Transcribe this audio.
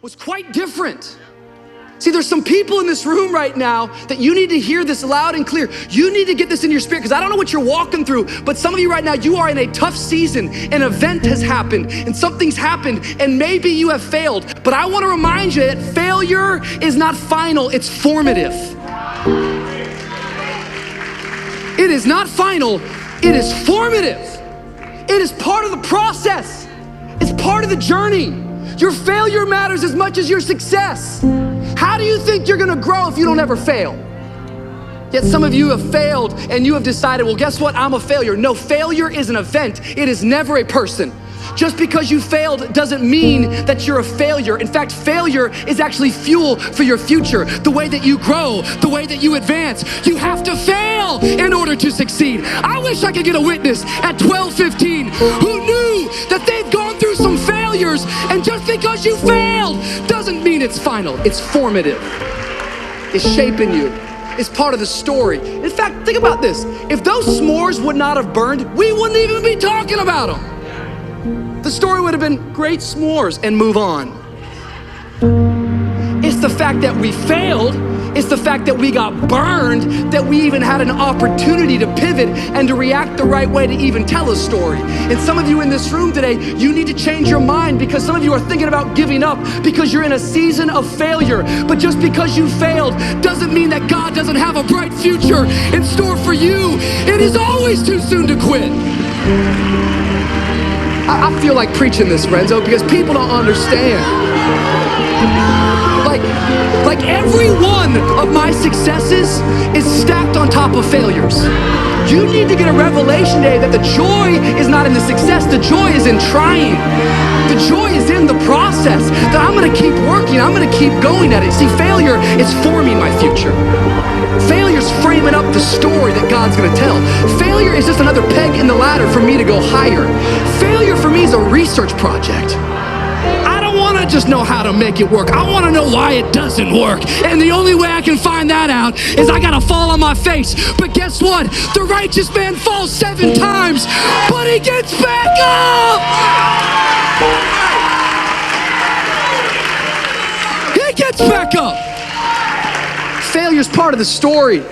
was quite different. See, there's some people in this room right now that you need to hear this loud and clear. You need to get this in your spirit, because I don't know what you're walking through, but some of you right now, you are in a tough season. An event has happened and something's happened, and maybe you have failed. But I want to remind you that failure is not final, it's formative. It is not final, it is formative. It is part of the process. It's part of the journey. Your failure matters as much as your success. How do you think you're gonna grow if you don't ever fail? Yet some of you have failed and you have decided, well, guess what? I'm a failure. No, failure is an event. It is never a person. Just because you failed doesn't mean that you're a failure. In fact, failure is actually fuel for your future. The way that you grow, the way that you advance. You have to fail in order to succeed. I wish I could get a witness at 12:15 who knew that they've gone through some failures, and just because you failed doesn't mean it's final. It's formative. It's shaping you. It's part of the story. In fact, think about this. If those s'mores would not have burned, we wouldn't even be talking about them. The story would have been great s'mores and move on. It's the fact that we failed, it's the fact that we got burned, that we even had an opportunity to pivot and to react the right way to even tell a story. And some of you in this room today, you need to change your mind, because some of you are thinking about giving up because you're in a season of failure. But just because you failed doesn't mean that God doesn't have a bright future in store for you. It is always too soon to quit. I feel like preaching this, Renzo, because people don't understand. Like every one of my successes is stacked on top of failures. You need to get a revelation today that the joy is not in the success, the joy is in trying. The joy is in the process, that I'm gonna keep working, I'm gonna keep going at it. See, failure is forming my future. Failure's framing up the story that God's gonna tell. Failure is just another peg in the ladder for me to go higher. Failure for me is a research project. I don't wanna just know how to make it work. I wanna know why it doesn't work. And the only way I can find that out is I gotta fall on my face. But guess what? The righteous man falls 7 times, but he gets back up! He gets back up! Failure's part of the story.